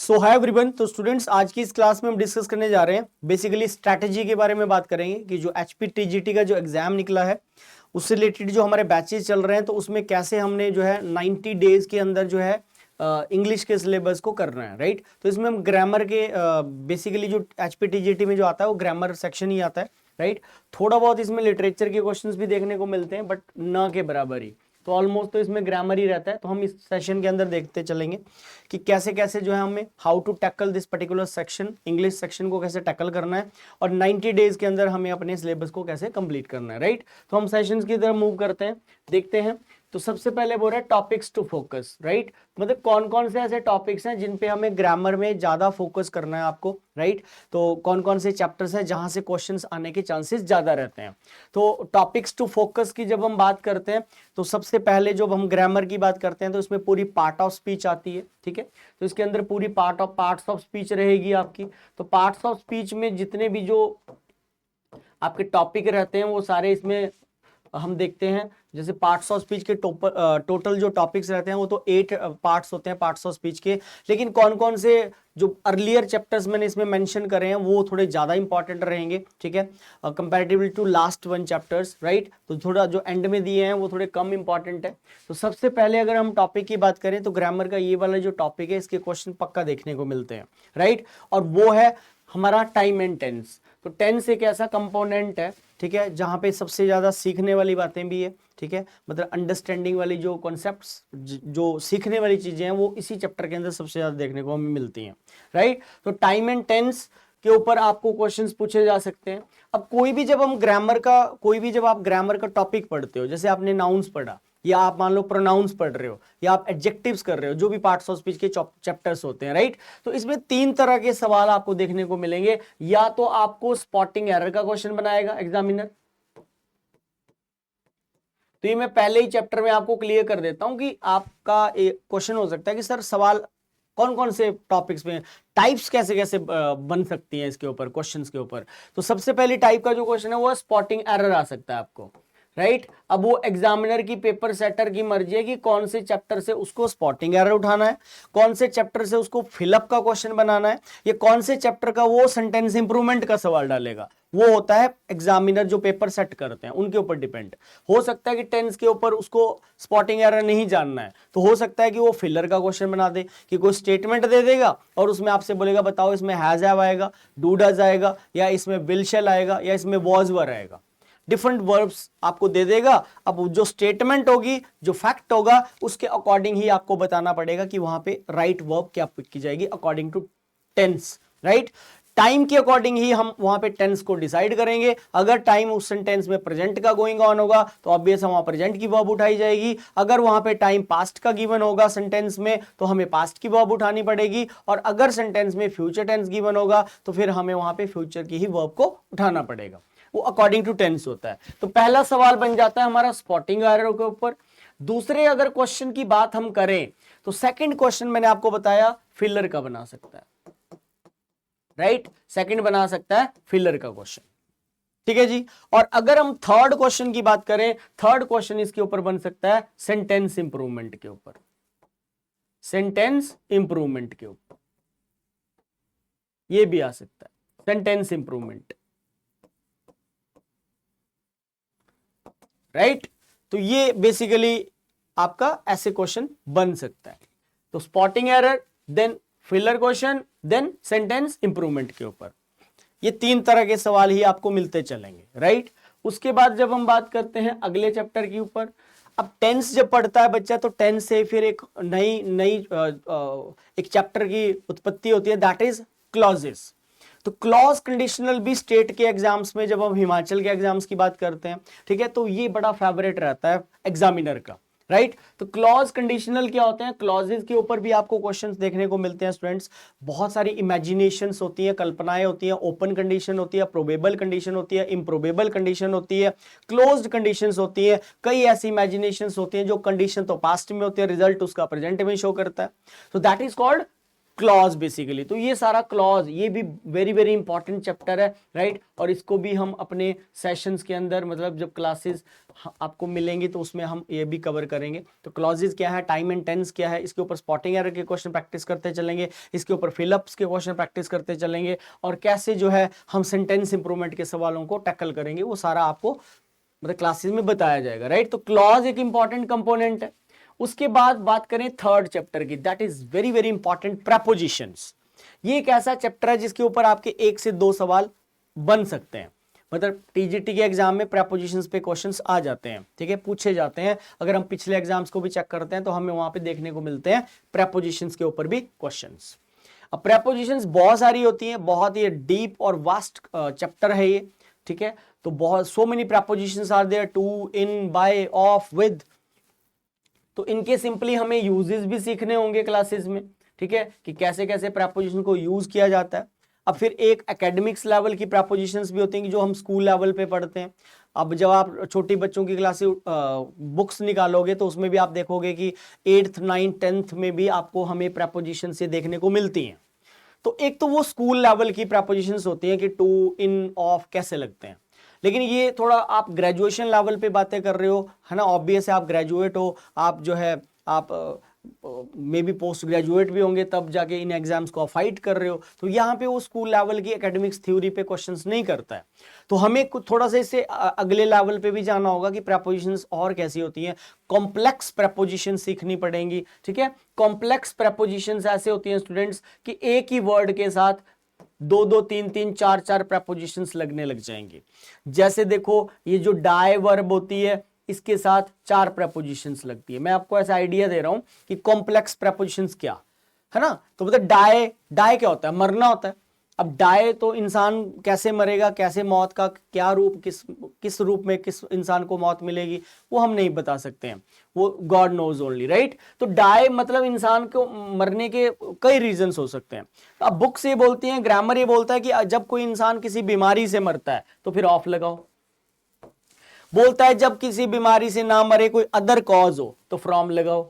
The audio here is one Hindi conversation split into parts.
सो हाय एवरीवन। तो स्टूडेंट्स, आज की इस क्लास में हम डिस्कस करने जा रहे हैं बेसिकली स्ट्रैटेजी के बारे में बात करेंगे कि जो HPTGT का जो एग्जाम निकला है उससे रिलेटेड जो हमारे बैचेस चल रहे हैं तो उसमें कैसे हमने जो है 90 डेज के अंदर जो है इंग्लिश के सिलेबस को करना है, राइट। तो इसमें हम ग्रामर के बेसिकली जो HPTGT में जो आता है वो ग्रामर सेक्शन ही आता है, राइट। थोड़ा बहुत इसमें लिटरेचर के क्वेश्चंस भी देखने को मिलते हैं बट न के बराबर ही, तो ऑलमोस्ट तो इसमें ग्रामर ही रहता है। तो हम इस सेशन के अंदर देखते चलेंगे कि कैसे कैसे जो है हमें how to tackle this particular section, English section को कैसे टैकल करना है और 90 डेज के अंदर हमें अपने सिलेबस को कैसे कंप्लीट करना है, राइट। तो हम सेशंस की तरफ मूव करते हैं, देखते हैं। तो सबसे पहले बोल रहा है टॉपिक्स टू फोकस, राइट। मतलब कौन कौन से ऐसे टॉपिक्स हैं जिन पे हमें ग्रामर में ज्यादा फोकस करना है आपको, राइट। तो कौन कौन से चैप्टर्स हैं जहां से क्वेश्चंस आने के चांसेस ज्यादा रहते हैं। तो टॉपिक्स टू फोकस की जब हम बात करते हैं तो सबसे पहले जब हम ग्रामर की बात करते हैं तो इसमें पूरी पार्ट ऑफ स्पीच आती है, ठीक है। तो इसके अंदर पूरी पार्ट्स ऑफ स्पीच रहेगी आपकी। तो पार्ट्स ऑफ स्पीच में जितने भी जो आपके टॉपिक रहते हैं वो सारे इसमें हम देखते हैं। जैसे पार्ट्स ऑफ स्पीच के टोटल जो टॉपिक्स रहते हैं वो तो 8 पार्ट्स होते हैं पार्ट्स ऑफ स्पीच के। लेकिन कौन कौन से जो अर्लियर चैप्टर्स मैंने इसमें मेंशन करे हैं वो थोड़े ज्यादा इंपॉर्टेंट रहेंगे, ठीक है, comparatively to last 1 chapters, right. तो थोड़ा जो एंड में दिए हैं वो थोड़े कम इंपॉर्टेंट है। तो सबसे पहले अगर हम टॉपिक की बात करें तो ग्रामर का ये वाला जो टॉपिक है इसके क्वेश्चन पक्का देखने को मिलते हैं, राइट। और वो है हमारा टाइम एंड टेंस। तो टेंस एक ऐसा कंपोनेंट है, ठीक है, जहां पे सबसे ज्यादा सीखने वाली बातें भी है, ठीक है। मतलब अंडरस्टैंडिंग वाली जो कॉन्सेप्ट्स, जो सीखने वाली चीजें हैं वो इसी चैप्टर के अंदर सबसे ज्यादा देखने को हमें मिलती हैं, राइट। तो टाइम एंड टेंस के ऊपर आपको क्वेश्चंस पूछे जा सकते हैं। अब कोई भी जब आप ग्रामर का टॉपिक पढ़ते हो, जैसे आपने नाउन्स पढ़ा या आप मान लो प्रोनाउंस पढ़ रहे हो या आप एडजेक्टिव्स कर रहे हो, जो भी पार्ट्स ऑफ स्पीच के चैप्टर्स होते हैं, राइट। तो इसमें 3 तरह के सवाल आपको देखने को मिलेंगे। या तो आपको स्पॉटिंग एरर का क्वेश्चन बनाएगा एग्जामिनर। तो ये मैं पहले ही चैप्टर में आपको क्लियर कर देता हूं कि आपका एक क्वेश्चन हो सकता है कि सर सवाल कौन कौन से टॉपिक्स में, टाइप्स कैसे कैसे बन सकती हैं इसके ऊपर, क्वेश्चंस के ऊपर। तो सबसे पहली टाइप का जो क्वेश्चन है वो स्पॉटिंग एरर आ सकता है आपको, राइट। अब वो एग्जामिनर की, पेपर सेटर की मर्जी है कि कौन से चैप्टर से उसको स्पॉटिंग एरर उठाना है, कौन से चैप्टर से उसको फिलअप का क्वेश्चन बनाना है, या कौन से चैप्टर का वो सेंटेंस इंप्रूवमेंट का सवाल डालेगा। वो होता है एग्जामिनर जो पेपर सेट करते हैं उनके ऊपर डिपेंड। हो सकता है कि टेंस के ऊपर उसको स्पॉटिंग एरर नहीं जानना है, तो हो सकता है कि वो फिलर का क्वेश्चन बना दे कि कोई स्टेटमेंट दे देगा और उसमें आपसे बोलेगा बताओ इसमें हैज हैव आएगा, डू डज आएगा, या इसमें विल शैल आएगा, या इसमें वॉज वर आएगा। डिफरेंट वर्ब्स आपको दे देगा। अब जो स्टेटमेंट होगी, जो फैक्ट होगा, उसके अकॉर्डिंग ही आपको बताना पड़ेगा कि वहां पे राइट वर्ब क्या पिक की जाएगी according to tense, right. Time के अकॉर्डिंग ही हम वहां पे टेंस को डिसाइड करेंगे। अगर टाइम उस सेंटेंस में प्रेजेंट का गोइंग ऑन होगा तो ऑब्वियस वहां प्रेजेंट की वर्ब उठाई जाएगी। अगर वहां पे टाइम पास्ट का गिवन होगा सेंटेंस में तो हमें पास्ट की वर्ब उठानी पड़ेगी। और अगर सेंटेंस में फ्यूचर टेंस गिवन होगा तो फिर हमें वहां पे फ्यूचर की ही वर्ब को उठाना पड़ेगा। वो अकॉर्डिंग टू टेंस होता है। तो पहला सवाल बन जाता है हमारा स्पॉटिंग एरर के ऊपर। दूसरे अगर क्वेश्चन की बात हम करें तो सेकंड क्वेश्चन मैंने आपको बताया फिलर का बना सकता है, राइट। सेकंड बना सकता है फिलर का क्वेश्चन, ठीक है जी। और अगर हम थर्ड क्वेश्चन की बात करें, थर्ड क्वेश्चन इसके ऊपर बन सकता है सेंटेंस इंप्रूवमेंट के ऊपर, सेंटेंस इंप्रूवमेंट के ऊपर ये भी आ सकता है, सेंटेंस इंप्रूवमेंट, राइट। तो ये बेसिकली आपका ऐसे क्वेश्चन बन सकता है। तो spotting error, then filler question, then sentence improvement के ऊपर ये 3 तरह के सवाल ही आपको मिलते चलेंगे, राइट। उसके बाद जब हम बात करते हैं अगले चैप्टर के ऊपर, अब टेंस जब पढ़ता है बच्चा तो टेंस से फिर एक नई एक चैप्टर की उत्पत्ति होती है, दैट इज क्लॉजेस। तो क्लॉज कंडीशनल भी स्टेट के एग्जाम्स में, जब हम हिमाचल के एग्जाम्स की बात करते हैं, ठीक है, तो ये बड़ा फेवरेट रहता है एग्जामिनर का, राइट। तो क्लॉज कंडीशनल क्या होते हैं, क्लॉजेस के ऊपर भी आपको क्वेश्चंस देखने को मिलते हैं स्टूडेंट्स। बहुत सारी इमेजिनेशंस होती हैं, कल्पनाएं होती हैं, ओपन कंडीशन होती है, प्रोबेबल कंडीशन होती है, इम्प्रोबेबल कंडीशन होती है, क्लोज्ड कंडीशंस होती है। कई ऐसी इमेजिनेशंस होती हैं जो कंडीशन तो पास्ट में होती है, रिजल्ट उसका प्रेजेंट में शो करता है। तो that is called clause basically. तो ये सारा क्लॉज, ये भी वेरी वेरी इंपॉर्टेंट चैप्टर है, राइट। और इसको भी हम अपने सेशंस के अंदर, मतलब जब क्लासेस आपको मिलेंगी तो उसमें हम ये भी कवर करेंगे। तो क्लॉजेस क्या है, टाइम एंड टेंस क्या है, इसके ऊपर स्पॉटिंग एरर के क्वेश्चन प्रैक्टिस करते चलेंगे, इसके ऊपर फिलअप्स के क्वेश्चन प्रैक्टिस करते चलेंगे, और कैसे जो है हम सेंटेंस इंप्रूवमेंट के सवालों को टैकल करेंगे, वो सारा आपको मतलब क्लासेस में बताया जाएगा, राइट। तो क्लॉज एक इंपॉर्टेंट कंपोनेंट है। उसके बाद बात करें थर्ड चैप्टर की, that is very very important, prepositions. ये एक ऐसा चैप्टर है जिसके ऊपर आपके 1 से 2 सवाल बन सकते हैं, मतलब टीजीटी के एग्जाम में प्रेपोजिशंस पे क्वेश्चंस आ जाते हैं, ठीक है, पूछे जाते हैं। अगर हम पिछले एग्जाम्स को भी चेक करते हैं तो हमें वहां पे देखने को मिलते हैं प्रेपोजिशंस के ऊपर भी क्वेश्चंस। अब प्रेपोजिशंस बहुत सारी होती हैं, बहुत ही डीप और वास्ट चैप्टर है ये, ठीक है। तो बहुत so many prepositions are there, to, in, by, of, with. तो इनके सिंपली हमें यूजेस भी सीखने होंगे क्लासेस में, ठीक है, कि कैसे कैसे प्रेपोजिशन को यूज किया जाता है। अब फिर एक एकेडमिक्स लेवल की प्रेपोजिशंस भी होती हैं जो हम स्कूल लेवल पे पढ़ते हैं। अब जब आप छोटी बच्चों की क्लास बुक्स निकालोगे तो उसमें भी आप देखोगे कि 8th 9th 10th में भी आपको हमें प्रेपोजिशन से देखने को मिलती हैं। तो एक तो वो स्कूल लेवल की प्रेपोजिशंस होती हैं कि टू, इन, ऑफ कैसे लगते हैं। लेकिन ये थोड़ा आप ग्रेजुएशन लेवल पे बातें कर रहे हो, है ना, ऑब्वियस है, आप ग्रेजुएट हो, आप जो है आप मे बी पोस्ट ग्रेजुएट भी होंगे, तब जाके इन एग्जाम्स को फाइट कर रहे हो। तो यहाँ पे वो स्कूल लेवल की एकेडमिक्स थ्योरी पे क्वेश्चंस नहीं करता है। तो हमें कुछ थोड़ा सा इससे अगले लेवल पे भी जाना होगा कि प्रेपोजिशंस और कैसी होती हैं, कॉम्प्लेक्स प्रेपोजिशन सीखनी पड़ेंगी, ठीक है। कॉम्प्लेक्स प्रेपोजिशंस ऐसे होती हैं स्टूडेंट्स कि एक ही वर्ड के साथ 2-2, 3-3, 4-4 प्रेपोजिशंस लगने लग जाएंगे। जैसे देखो, ये जो डाई वर्ब होती है इसके साथ 4 प्रेपोजिशंस लगती है। मैं आपको ऐसा आइडिया दे रहा हूं कि कॉम्प्लेक्स प्रेपोजिशंस क्या है ना। तो मतलब डाई, डाई क्या होता है, मरना होता है। अब डाई तो इंसान कैसे मरेगा, कैसे मौत का क्या रूप, किस रूप में किस इंसान को मौत मिलेगी, वो हम नहीं बता सकते हैं, वो गॉड नोज ओनली, राइट। तो डाई मतलब इंसान को मरने के कई रीजंस हो सकते हैं। अब बुक्स ये बोलती हैं, ग्रामर ये बोलता है कि जब कोई इंसान किसी बीमारी से मरता है तो फिर ऑफ लगाओ। बोलता है जब किसी बीमारी से ना मरे, कोई अदर कॉज हो, तो लगाओ।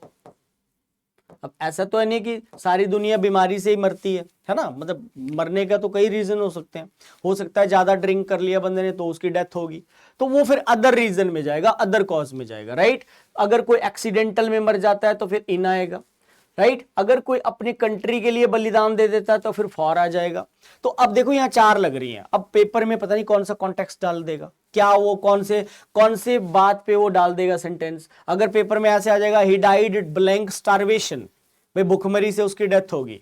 अब ऐसा तो है नहीं कि सारी दुनिया बीमारी से ही मरती है ना, मतलब मरने का तो कई रीजन हो सकते हैं। हो सकता है ज्यादा ड्रिंक कर लिया बंदे ने तो उसकी डेथ होगी, तो वो फिर अदर रीजन में जाएगा, अदर कॉज में जाएगा, राइट। अगर कोई एक्सीडेंटल में मर जाता है तो फिर इन आएगा, राइट। अगर कोई अपनी कंट्री के लिए बलिदान दे देता है तो फिर फॉर आ जाएगा। तो अब देखो यहाँ 4 लग रही हैं। अब पेपर में पता नहीं कौन सा कॉन्टेक्स्ट डाल देगा, क्या वो कौन से बात पे वो डाल देगा सेंटेंस। अगर पेपर में ऐसे आ जाएगा ही डाइड ब्लैंक स्टारवेशन, भाई भुखमरी से उसकी डेथ होगी।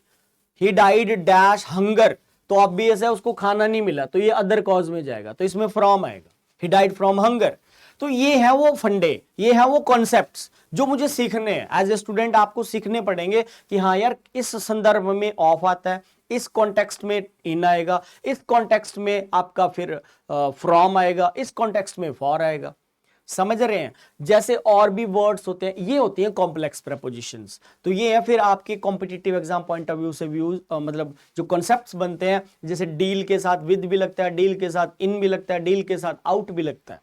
ही डाइड डैश हंगर, तो ऑब्वियस है उसको खाना नहीं मिला, तो ये अदर कॉज में जाएगा, तो इसमें फ्रॉम आएगा, ही डाइड फ्रॉम हंगर। तो ये है वो फंडे, ये है वो कॉन्सेप्ट्स जो मुझे सीखने हैं एज ए स्टूडेंट। आपको सीखने पड़ेंगे कि हाँ यार, इस संदर्भ में ऑफ आता है, इस कॉन्टेक्स्ट में इन आएगा, इस कॉन्टेक्स्ट में आपका फिर फ्रॉम आएगा, इस कॉन्टेक्स्ट में फॉर आएगा। समझ रहे हैं। जैसे और भी वर्ड्स होते हैं, ये होती हैं कॉम्प्लेक्स प्रेपोजिशंस। तो ये है फिर आपके competitive exam point of view से मतलब जो कॉन्सेप्ट्स बनते हैं, जैसे डील के साथ विद भी लगता है, डील के साथ इन भी लगता है, डील के साथ आउट भी लगता है।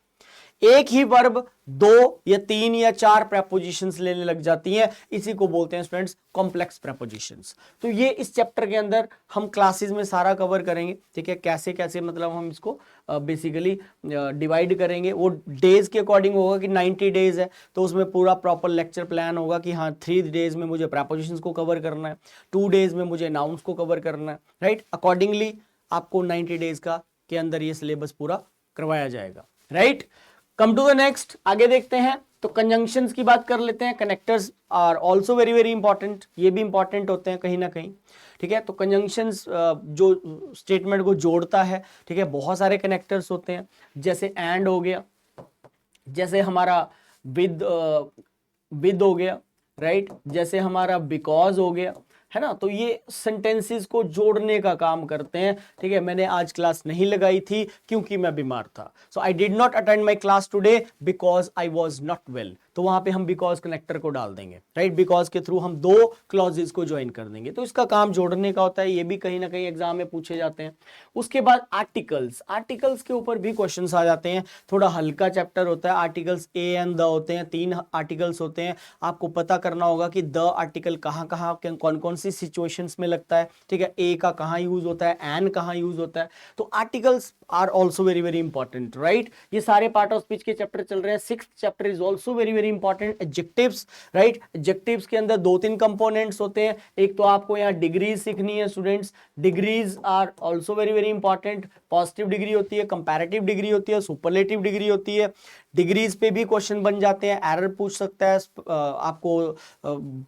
एक ही वर्ब 2 या 3 या 4 प्रेपोजिशंस लेने लग जाती हैं, इसी को बोलते हैं स्टूडेंट्स कॉम्प्लेक्स प्रेपोजिशंस। तो ये इस चैप्टर के अंदर हम क्लासेस में सारा कवर करेंगे, ठीक है। कैसे कैसे मतलब हम इसको बेसिकली डिवाइड करेंगे, वो डेज के अकॉर्डिंग होगा कि 90 डेज है तो उसमें पूरा प्रॉपर लेक्चर प्लान होगा कि हाँ 3 डेज में मुझे प्रेपोजिशंस को कवर करना है, 2 डेज में मुझे नाउन्स को कवर करना है, राइट। अकॉर्डिंगली आपको 90 डेज का के अंदर ये सिलेबस पूरा करवाया जाएगा, right. Come to the next, आगे देखते हैं। तो कंजंक्शंस की बात कर लेते हैं। Connectors are also very very important, ये भी इंपॉर्टेंट होते हैं कहीं ना कहीं, ठीक है। तो कंजंक्शंस जो स्टेटमेंट को जोड़ता है, ठीक है, बहुत सारे कनेक्टर्स होते हैं। जैसे एंड हो गया, जैसे हमारा विद हो गया, राइट, जैसे हमारा बिकॉज हो गया, है ना। तो ये सेंटेंसेस को जोड़ने का काम करते हैं, ठीक है। मैंने आज क्लास नहीं लगाई थी क्योंकि मैं बीमार था, so I did not attend my class today because I was not well. तो तो वहां पे हम बिकॉज कनेक्टर को डाल देंगे, राइट। बिकॉज के थ्रू हम दो क्लॉजेस को ज्वाइन कर देंगे, तो इसका काम जोड़ने का होता है, ये भी कहीं ना कहीं एग्जाम में पूछे जाते हैं। उसके बाद आर्टिकल्स, आर्टिकल्स के ऊपर भी क्वेश्चंस आ जाते हैं, थोड़ा हल्का चैप्टर होता है। आर्टिकल्स ए एंड द होते हैं, 3 आर्टिकल्स होते हैं। आपको पता करना होगा कि द आर्टिकल कहाँ कहाँ कौन कौन सी सिचुएशंस में लगता है, ठीक है। ए का कहाँ यूज होता है, एन कहाँ यूज होता है। तो articles are also very very important, right. ये सारे पार्ट ऑफ स्पीच के चैप्टर चल रहे हैं। 6th chapter is also very very important, adjectives, right. Adjectives के अंदर 2-3 कंपोनेंट्स होते हैं। एक तो आपको यहाँ डिग्रीज सीखनी है students, degrees are also very very important. Positive degree होती है, कंपैरेटिव डिग्री होती है, सुपरलेटिव डिग्री होती है। डिग्रीज पे भी क्वेश्चन बन जाते हैं, एरर पूछ सकता है आपको,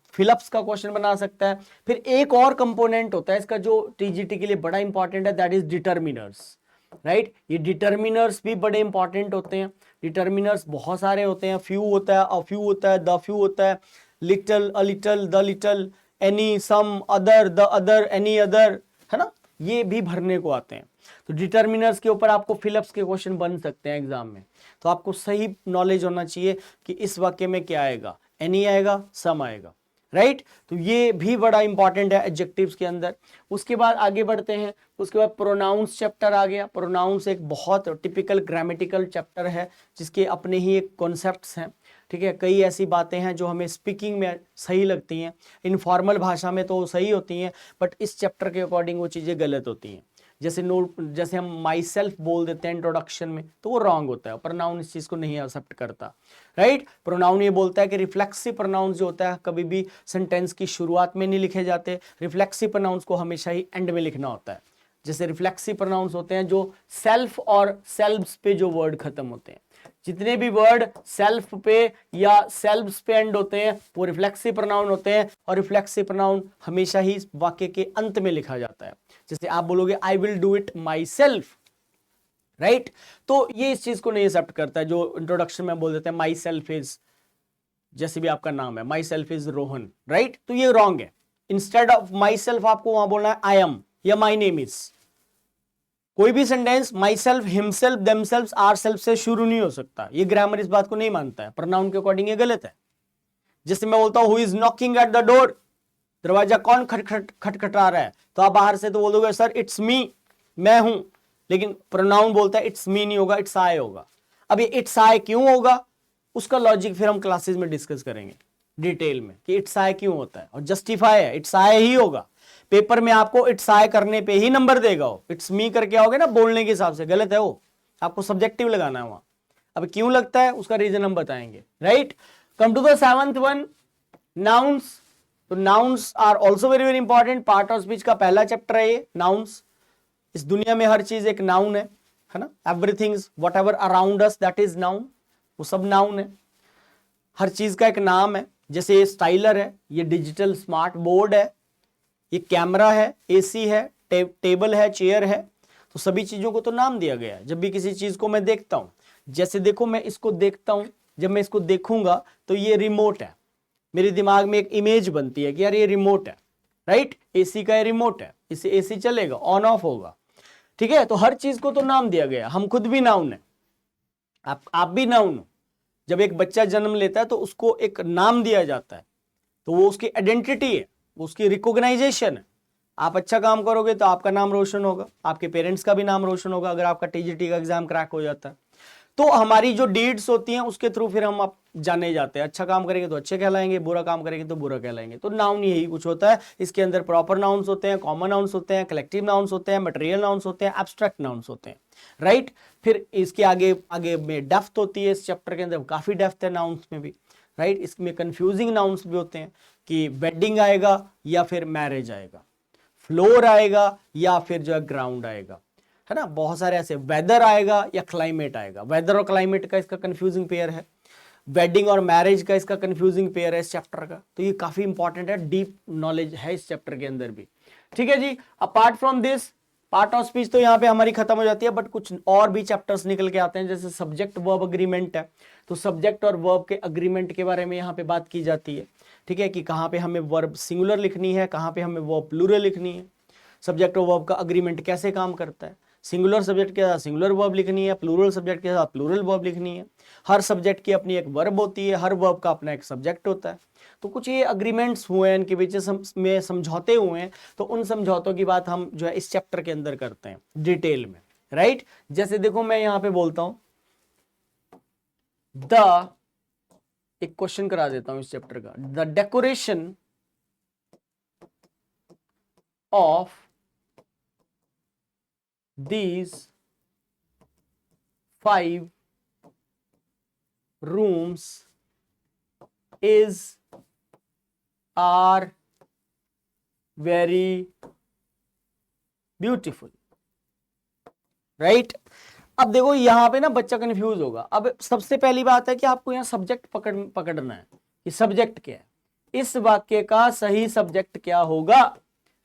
फिलअप्स का क्वेश्चन बना सकता है। फिर एक और कंपोनेंट होता है इसका जो टीजीटी के लिए बड़ा इंपॉर्टेंट है, दैट इज डिटर्मिनर्स, राइट। ये डिटर्मिनर्स भी बड़े इंपॉर्टेंट होते हैं। डिटर्मिनर्स बहुत सारे होते हैं, फ्यू होता है, अ फ्यू होता है, द फ्यू होता है, little, a little, the little, any, some, other, the other, any other, है ना। ये भी भरने को आते हैं। तो डिटर्मिनर्स के ऊपर आपको फिलअप्स के क्वेश्चन बन सकते हैं एग्जाम में। तो आपको सही नॉलेज होना चाहिए कि इस वाक्य में क्या आएगा, एनी आएगा, सम आएगा, राइट। तो ये भी बड़ा इंपॉर्टेंट है एडजेक्टिव्स के अंदर। उसके बाद आगे बढ़ते हैं, उसके बाद प्रोनाउंस चैप्टर आ गया। प्रोनाउंस एक बहुत टिपिकल ग्रामेटिकल चैप्टर है जिसके अपने ही एक कॉन्सेप्ट्स हैं, ठीक है। कई ऐसी बातें हैं जो हमें स्पीकिंग में सही लगती हैं, इनफॉर्मल भाषा में तो सही होती हैं, बट इस चैप्टर के अकॉर्डिंग वो चीज़ें गलत होती हैं। जैसे हम माई सेल्फ बोल देते हैं इंट्रोडक्शन में, तो वो रॉन्ग होता है। प्रोनाउन इस चीज को नहीं एक्सेप्ट करता, राइट। प्रोनाउन ये बोलता है कि रिफ्लेक्सिव प्रोनाउंस जो होता है कभी भी सेंटेंस की शुरुआत में नहीं लिखे जाते। रिफ्लेक्सिव प्रोनाउंस को हमेशा ही एंड में लिखना होता है। जैसे रिफ्लेक्सिव प्रोनाउंस होते हैं जो सेल्फ और सेल्व्स पे जो वर्ड खत्म होते हैं, जितने भी वर्ड सेल्फ पे या सेल्व्स पे एंड होते हैं वो रिफ्लेक्सिव प्रोनाउन होते हैं। और रिफ्लेक्सिव प्रोनाउन हमेशा ही वाक्य के अंत में लिखा जाता है। जैसे आप बोलोगे I will do it my self, right. तो ये इस चीज को नहीं एक्सेप्ट करता है जो इंट्रोडक्शन में बोल देते हैं माई सेल्फ इज, जैसे भी आपका नाम है, my self is Rohan, right. तो ये रॉन्ग है। इंस्टेड ऑफ माई सेल्फ आपको वहां बोलना है आई एम या माई नेम इज। कोई भी sentence myself, himself, themselves, our self से शुरू नहीं हो सकता। ये ग्रामर इस बात को नहीं मानता है। प्रोनाउन के अकॉर्डिंग ये गलत है। जैसे मैं बोलता हूं who is knocking at the door, दरवाजा कौन खटखटा रहा है, तो आप बाहर से तो बोल दोगे सर इट्स मी, मैं हूं। लेकिन प्रोनाउन बोलता है इट्स मी नहीं होगा, इट्स आई होगा। अब ये इट्स आई क्यों होगा, उसका लॉजिक फिर हम क्लासेस में डिस्कस करेंगे डिटेल में कि इट्स आई क्यों होता है। और जस्टिफाई है, इट्स आई ही होगा। पेपर में आपको इट्स आई करने पे ही नंबर देगा वो। इट्स मी करके आओगे ना बोलने के हिसाब से, गलत है वो, आपको सब्जेक्टिव लगाना है वहां। अब क्यों लगता है उसका रीजन हम बताएंगे, right. Come to the 7th one, nouns. तो nouns are also very very important. Part of speech का पहला चैप्टर है ये, नाउन्स। इस दुनिया में हर चीज एक नाउन है ना। Everything what ever around us that is noun, वो सब नाउन है। हर चीज का एक नाम है। जैसे ये स्टाइलर है, ये डिजिटल स्मार्ट बोर्ड है, ये कैमरा है, एसी है, टेबल है, चेयर है। तो सभी चीजों को तो नाम दिया गया है। जब भी किसी चीज को मैं देखता हूं, जैसे देखो मैं इसको देखता हूं, जब मैं इसको देखूंगा तो ये रिमोट है, मेरे दिमाग में एक इमेज बनती है कि यार ये रिमोट है, राइट। एसी का ये रिमोट है, इससे एसी चलेगा, ऑन ऑफ होगा, ठीक है। तो हर चीज को तो नाम दिया गया। हम खुद भी नाउन है, आप भी नाउन हो। जब एक बच्चा जन्म लेता है तो उसको एक नाम दिया जाता है, तो वो उसकी आइडेंटिटी है, वो उसकी रिकॉग्नाइजेशन है। आप अच्छा काम करोगे तो आपका नाम रोशन होगा, आपके पेरेंट्स का भी नाम रोशन होगा अगर आपका टीजीटी का एग्जाम क्रैक हो जाता है। तो हमारी जो डीड्स होती हैं उसके थ्रू फिर हम आप जाने जाते हैं। अच्छा काम करेंगे तो अच्छे कहलाएंगे, बुरा काम करेंगे तो बुरा कहलाएंगे। तो नाउन यही कुछ होता है। इसके अंदर प्रॉपर नाउन्स होते हैं, कॉमन नाउन्स होते हैं, कलेक्टिव नाउन्स होते हैं, मटेरियल नाउन्स होते हैं, एब्स्ट्रैक्ट नाउन्स होते हैं, राइट। फिर इसके आगे आगे में डेप्थ होती है। इस चैप्टर के अंदर काफी डेप्थ है नाउन्स में भी, राइट। इसमें कंफ्यूजिंग नाउन्स भी होते हैं कि वेडिंग आएगा या फिर मैरिज आएगा, फ्लोर आएगा या फिर जो है ग्राउंड आएगा, है ना। बहुत सारे ऐसे, वेदर आएगा या क्लाइमेट आएगा। वेदर और क्लाइमेट का इसका कंफ्यूजिंग पेयर है। वेडिंग और मैरिज का इसका कंफ्यूजिंग पेयर है इस चैप्टर का। तो ये काफी इंपॉर्टेंट है, डीप नॉलेज है इस चैप्टर के अंदर भी, ठीक है जी। Apart from this part of speech तो यहाँ पे हमारी खत्म हो जाती है, बट कुछ और भी चैप्टर्स निकल के आते हैं। जैसे सब्जेक्ट वर्ब अग्रीमेंट है, तो सब्जेक्ट और वर्ब के अग्रीमेंट के बारे में यहाँ पे बात की जाती है, ठीक है, कि कहाँ पे हमें वर्ब सिंगुलर लिखनी है, कहाँ पे हमें वर्ब प्लूरल लिखनी है, सब्जेक्ट और वर्ब का अग्रीमेंट कैसे काम करता है। सिंगुलर सब्जेक्ट के साथ सिंगुलर वर्ब लिखनी है, प्लूरल सब्जेक्ट के साथ प्लूरल वर्ब लिखनी है। हर सब्जेक्ट की अपनी एक वर्ब होती है, हर वर्ब का अपना एक सब्जेक्ट होता है। तो कुछ ये अग्रीमेंट्स हुए हैं, इनके बीच में समझौते हुए हैं, तो उन समझौतों की बात हम जो है इस चैप्टर के अंदर करते हैं डिटेल में, राइट। जैसे देखो मैं यहां पे बोलता हूं एक क्वेश्चन करा देता हूं इस चैप्टर का, the decoration of these 5 rooms are very beautiful, right? अब देखो यहां पे ना बच्चा कंफ्यूज होगा। अब सबसे पहली बात है कि आपको यहां सब्जेक्ट पकड़ना है कि सब्जेक्ट क्या है, इस वाक्य का सही सब्जेक्ट क्या होगा,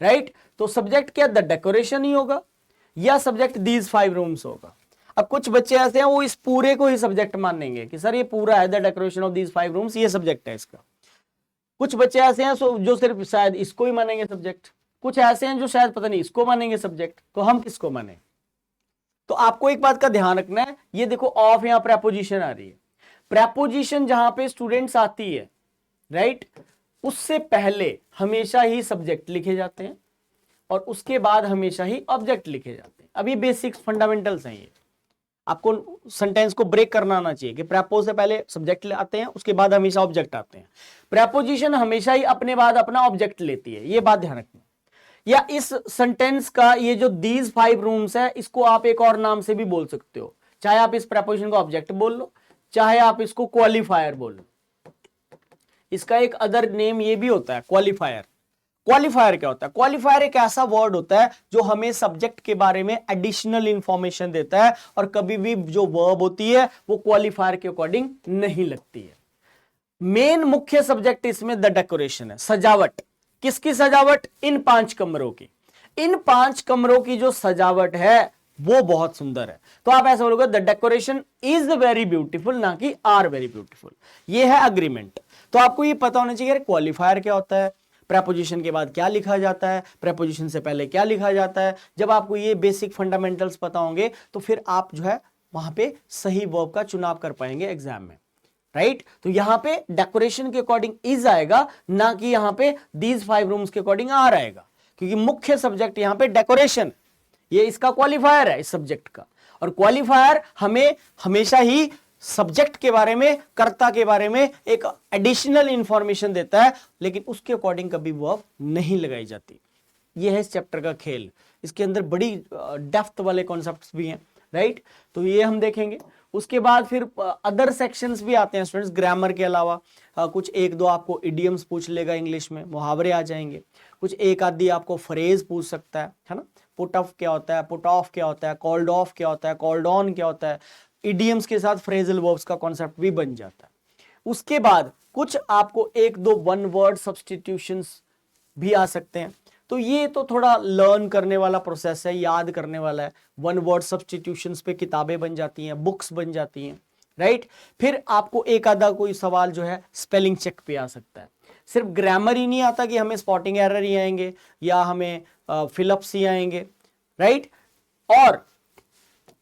राइट? तो सब्जेक्ट क्या, द डेकोरेशन ही होगा या सब्जेक्ट दीज 5 रूम्स होगा। अब कुछ बच्चे ऐसे हैं वो इस पूरे को ही सब्जेक्ट मानेंगे कि सर ये पूरा है, the decoration of these 5 rooms ये सब्जेक्ट है इसका। कुछ बच्चे ऐसे हैं जो सिर्फ शायद इसको ही मानेंगे सब्जेक्ट, कुछ ऐसे हैं जो शायद पता नहीं इसको मानेंगे सब्जेक्ट। तो हम किसको माने? तो आपको एक बात का ध्यान रखना है, ये देखो ऑफ यहां प्रेपोजिशन आ रही है। प्रेपोजिशन जहां पे स्टूडेंट्स आती है, राइट, उससे पहले हमेशा ही सब्जेक्ट लिखे जाते हैं और उसके बाद हमेशा ही ऑब्जेक्ट लिखे जाते हैं। अभी बेसिक्स फंडामेंटल्स हैं ये, आपको सेंटेंस को ब्रेक करना आना चाहिए कि प्रेपो से पहले सब्जेक्ट आते हैं, उसके बाद हमेशा ऑब्जेक्ट आते हैं। प्रेपोजिशन हमेशा ही अपने बाद अपना ऑब्जेक्ट लेती है, ये बात ध्यान रखना। या इस सेंटेंस का ये जो दीज 5 रूम्स है, इसको आप एक और नाम से भी बोल सकते हो, चाहे आप इस प्रेपोजिशन को ऑब्जेक्ट बोल लो, चाहे आप इसको क्वालिफायर बोल लो। इसका एक अदर नेम ये भी होता है, क्वालिफायर। क्वालिफायर क्या होता है? क्वालिफायर एक ऐसा वर्ड होता है जो हमें सब्जेक्ट के बारे में एडिशनल इंफॉर्मेशन देता है, और कभी भी जो वर्ब होती है वो क्वालिफायर के अकॉर्डिंग नहीं लगती है। मेन मुख्य सब्जेक्ट इसमें द डेकोरेशन है, सजावट। किसकी सजावट? इन 5 कमरों की। इन 5 कमरों की जो सजावट है वो बहुत सुंदर है। तो आप ऐसा बोलोगे the decoration is very beautiful, ना कि आर वेरी ब्यूटीफुल। ये है अग्रीमेंट। तो आपको ये पता होना चाहिए क्वालिफायर क्या होता है, प्रेपोजिशन के बाद क्या लिखा जाता है, प्रेपोजिशन से पहले क्या लिखा जाता है। जब आपको ये बेसिक फंडामेंटल्स पता होंगे तो फिर आप जो है वहां पे सही वर्ब का चुनाव कर पाएंगे एग्जाम में, राइट? तो यहां पे डेकोरेशन के अकॉर्डिंग इज आएगा, ना कि यहां पे दीज 5 रूम्स के अकॉर्डिंग आर आएगा, क्योंकि मुख्य सब्जेक्ट यहां पे डेकोरेशन, ये इसका क्वालिफायर है इस सब्जेक्ट का। और क्वालिफायर हमें हमेशा ही सब्जेक्ट के बारे में, कर्ता के बारे में एक एडिशनल इंफॉर्मेशन देता है, लेकिन उसके अकॉर्डिंग कभी वर्ब नहीं लगाई जाती। यह है इस चैप्टर का खेल। इसके अंदर बड़ी डेप्थ वाले कॉन्सेप्ट्स भी हैं, राइट? तो ये हम देखेंगे। उसके बाद फिर अदर सेक्शंस भी आते हैं स्टूडेंट्स, ग्रामर के अलावा कुछ एक दो आपको इडियम्स पूछ लेगा, इंग्लिश में मुहावरे आ जाएंगे, कुछ एक आधी आपको फ्रेज पूछ सकता है ना? पुट ऑफ क्या होता है, पुट ऑफ क्या होता है, कॉल्ड ऑफ क्या होता है, कॉल्ड ऑन क्या होता है। इडियम्स के साथ फ्रेजल वर्ब्स का कॉन्सेप्ट भी बन जाता है। उसके बाद कुछ आपको एक दो वन वर्ड सब्स्टिट्यूशंस भी आ सकते हैं। तो ये तो थोड़ा लर्न करने वाला प्रोसेस है, याद करने वाला है। वन वर्ड सब्स्टिट्यूशंस पे किताबें बन जाती हैं, बुक्स बन जाती हैं, राइट? फिर आपको एक आधा कोई सवाल जो है स्पेलिंग चेक पे आ सकता है। सिर्फ ग्रामर ही नहीं आता कि हमें स्पॉटिंग एरर ही आएंगे या हमें फिलअप्स ही आएंगे, राइट? और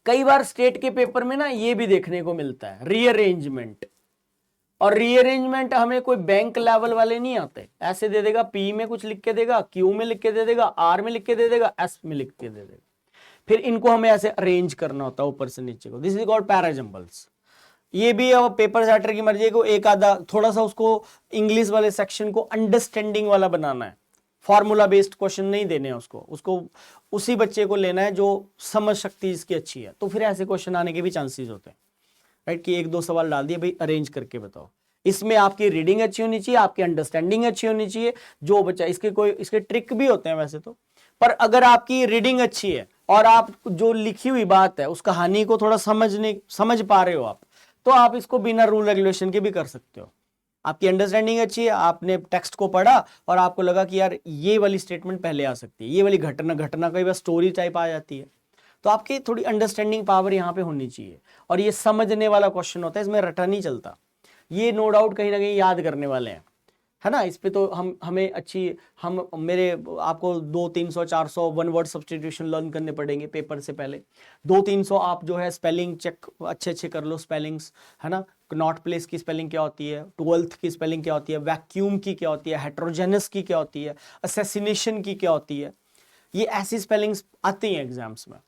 कई बार स्टेट के पेपर में ना ये भी देखने को मिलता है, रीअरेंजमेंट। और रीअरेंजमेंट हमें कोई बैंक लेवल वाले नहीं आते, ऐसे दे देगा, पी में कुछ लिख के देगा, क्यू में लिख के दे देगा, आर में लिख के दे देगा, एस में लिख के दे देगा। फिर इनको हमें ऐसे अरेंज करना होता है ऊपर से नीचे को। This is called parajumbles. ये भी अब पेपर सेटर की मर्जी को एक आधा थोड़ा सा उसको इंग्लिश वाले सेक्शन को अंडरस्टैंडिंग वाला बनाना है, फॉर्मूला बेस्ड क्वेश्चन नहीं देने हैं उसको उसी बच्चे को लेना है जो समझ शक्ति इसकी अच्छी है। तो फिर ऐसे क्वेश्चन आने के भी चांसेस होते हैं, राइट? कि एक दो सवाल डाल दिए, भाई अरेंज करके बताओ। इसमें आपकी रीडिंग अच्छी होनी चाहिए, आपकी अंडरस्टैंडिंग अच्छी होनी चाहिए। जो बच्चा इसके ट्रिक भी होते हैं वैसे तो, पर अगर आपकी रीडिंग अच्छी है और आप जो लिखी हुई बात है उस कहानी को थोड़ा समझ पा रहे हो आप, तो आप इसको बिना रूल रेगुलेशन के भी कर सकते हो। आपकी अंडरस्टैंडिंग अच्छी है, आपने टेक्स्ट को पढ़ा और आपको लगा कि यार ये वाली स्टेटमेंट पहले आ सकती है, ये वाली घटना कई बार स्टोरी टाइप आ जाती है, तो आपकी थोड़ी अंडरस्टैंडिंग पावर यहाँ पे होनी चाहिए। और ये समझने वाला क्वेश्चन होता है, इसमें रटा नहीं चलता। ये नो डाउट कहीं ना कहीं याद करने वाले हैं, है ना। इस पे तो हमें मेरे आपको 200-300-400 वन वर्ड सब्स्टिट्यूशन लर्न करने पड़ेंगे पेपर से पहले। 200-300 आप जो है स्पेलिंग चेक अच्छे कर लो, स्पेलिंग्स, है ना। नॉट प्लेस की स्पेलिंग क्या होती है, ट्वेल्थ की स्पेलिंग क्या होती है, वैक्यूम की क्या होती है, हेट्रोजेनस की क्या होती है, असैसिनेशन की क्या होती है, ये ऐसी स्पेलिंग्स आती हैं एग्जाम्स में।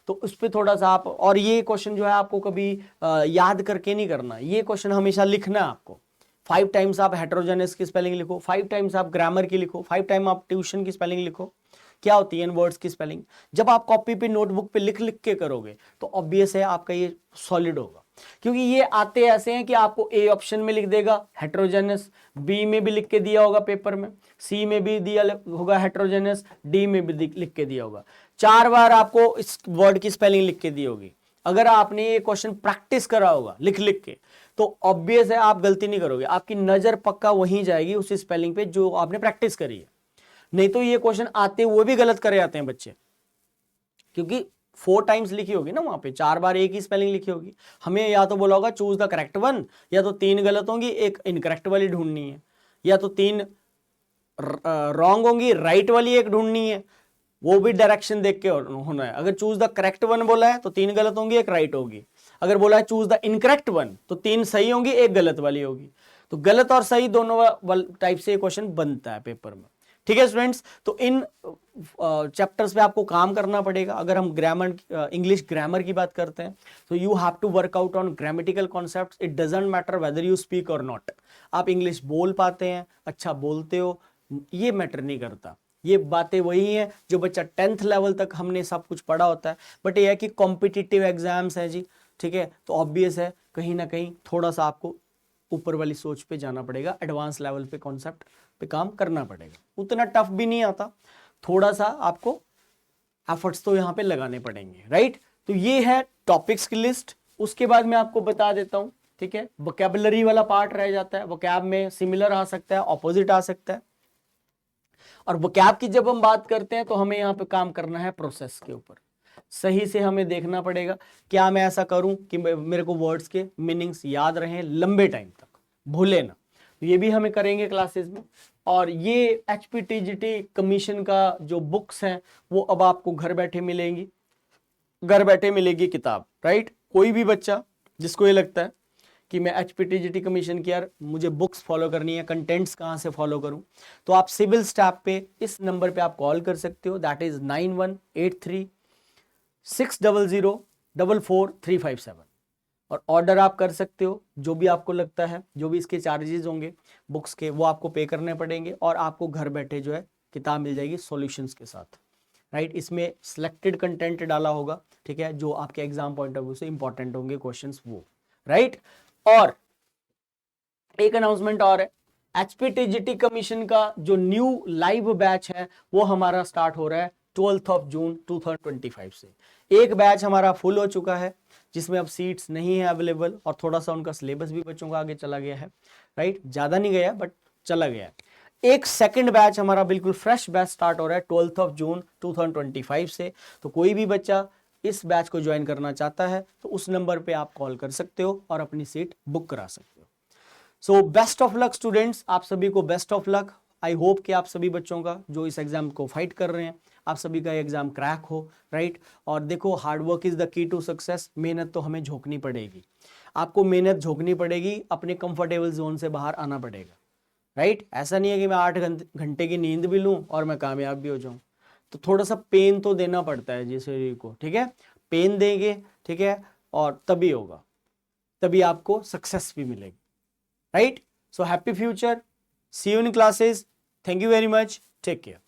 तो उस पर थोड़ा सा आप, और ये क्वेश्चन जो है आपको कभी याद करके नहीं करना, ये क्वेश्चन हमेशा लिखना है आपको। 5 टाइम्स आप हेट्रोजेनस की स्पेलिंग लिखो, 5 टाइम्स आप ग्रामर की लिखो, 5 टाइम आप ट्यूशन की स्पेलिंग लिखो, क्या होती है इन वर्ड्स की स्पेलिंग। जब आप कॉपी पे नोटबुक पे लिख लिख के करोगे तो ऑब्वियस है आपका ये सॉलिड होगा, क्योंकि ये आते ऐसे हैं कि आपको ए ऑप्शन में लिख देगा हेट्रोजेनस, बी में भी लिख के दिया होगा पेपर में, सी में भी दिया होगा हेट्रोजेनस, डी में भी लिख के दिया होगा, 4 बार आपको इस वर्ड की स्पेलिंग लिख के दी होगी। अगर आपने ये क्वेश्चन प्रैक्टिस करा होगा लिख लिख के तो ऑब्वियस है आप गलती नहीं करोगे, आपकी नजर पक्का वहीं जाएगी उस स्पेलिंग पे जो आपने प्रैक्टिस करी है। नहीं तो ये क्वेश्चन आते हुए भी गलत करे जाते हैं बच्चे, क्योंकि 4 टाइम्स लिखी होगी ना वहां पे, 4 बार एक ही स्पेलिंग लिखी होगी। हमें या तो बोला होगा चूज द करेक्ट वन, या तो 3 गलत होंगी एक इनकरेक्ट वाली ढूंढनी है, या तो 3 रॉन्ग होंगी राइट वाली एक ढूंढनी है, वो भी डायरेक्शन देख के होना है। अगर चूज द करेक्ट वन बोला है तो 3 गलत होंगी एक राइट होगी, अगर बोला है चूज द इनकरेक्ट वन तो 3 सही होंगी एक गलत वाली होगी। तो गलत और सही दोनों टाइप से क्वेश्चन बनता है पेपर में, ठीक है स्टूडेंट्स। तो इन चैप्टर्स पे आपको काम करना पड़ेगा। अगर हम ग्रामर, इंग्लिश ग्रामर की बात करते हैं तो you have to work out on grammatical concepts, it doesn't matter whether you speak or not. आप इंग्लिश बोल पाते हैं, अच्छा बोलते हो, ये मैटर नहीं करता। ये बातें वही हैं जो बच्चा 10th लेवल तक हमने सब कुछ पढ़ा होता है, बट ये है कि कॉम्पिटिटिव एग्जाम्स है जी, ठीक है। तो ऑब्वियस है कहीं ना कहीं थोड़ा सा आपको ऊपर वाली सोच पे जाना पड़ेगा, एडवांस लेवल पे कॉन्सेप्ट पे काम करना पड़ेगा। उतना टफ भी नहीं आता, थोड़ा सा आपको एफर्ट्स तो यहाँ पे लगाने पड़ेंगे, राइट। तो ये है टॉपिक्स की लिस्ट। उसके बाद मैं आपको बता देता हूँ, ठीक है, वोकैबुलरी वाला पार्ट रह जाता है। वोकैब में सिमिलर आ सकता है, ऑपोजिट आ सकता है। और वोकैब की जब हम बात करते हैं तो हमें यहाँ पे काम करना है प्रोसेस के ऊपर। सही से हमें देखना पड़ेगा क्या मैं ऐसा करूं कि मेरे को वर्ड्स के मीनिंग्स याद रहें लंबे टाइम तक, भूले ना। तो ये भी हमें करेंगे क्लासेस में। और ये HPTGT कमीशन का जो बुक्स हैं वो अब आपको घर बैठे मिलेंगी, घर बैठे मिलेगी किताब, राइट। कोई भी बच्चा जिसको ये लगता है कि मैं HPTGT कमीशन की यार मुझे बुक्स फॉलो करनी है, कंटेंट्स कहाँ से फॉलो करूं, तो आप सिविल स्टाफ पे इस नंबर पे आप कॉल कर सकते हो, दैट इज 9183-600-44357, और ऑर्डर आप कर सकते हो। जो भी आपको लगता है, जो भी इसके चार्जेस होंगे बुक्स के, वो आपको पे करने पड़ेंगे, और आपको घर बैठे जो है किताब मिल जाएगी सॉल्यूशंस के साथ, राइट। इसमें सिलेक्टेड कंटेंट डाला होगा, ठीक है, जो आपके एग्जाम पॉइंट ऑफ व्यू से इंपॉर्टेंट होंगे क्वेश्चंस वो, राइट। और एक अनाउंसमेंट और है, HPTGT कमीशन का जो न्यू लाइव बैच है वो हमारा स्टार्ट हो रहा है 12th ऑफ जून 2025 से। एक बैच हमारा फुल हो चुका है जिसमें अब सीट्स नहीं है अवेलेबल, और थोड़ा सा उनका सिलेबस भी बच्चों का आगे चला गया है, राइट। ज्यादा नहीं गया बट चला गया है। एक सेकंड बैच हमारा बिल्कुल फ्रेश बैच स्टार्ट हो रहा है 12th ऑफ जून 2025 से। तो कोई भी बच्चा इस बैच को ज्वाइन करना चाहता है तो उस नंबर पे आप कॉल कर सकते हो और अपनी सीट बुक करा सकते हो। So best of luck students, आप सभी को best of luck. I hope कि आप सभी बच्चों का जो इस एग्जाम को फाइट कर रहे हैं, आप सभी का एग्जाम क्रैक हो, राइट। और देखो, hard work is the key to success. मेहनत तो हमें झोंकनी पड़ेगी, आपको मेहनत झोंकनी पड़ेगी, अपने कंफर्टेबल जोन से बाहर आना पड़ेगा, राइट। ऐसा नहीं है कि मैं 8 घंटे की नींद भी लूं और मैं कामयाब भी हो जाऊं। तो थोड़ा सा पेन तो देना पड़ता है जी शरीर को, ठीक है, पेन देंगे, ठीक है, और तभी होगा, तभी आपको सक्सेस भी मिलेगी, right. So happy future, see you in classes, thank you very much, take care.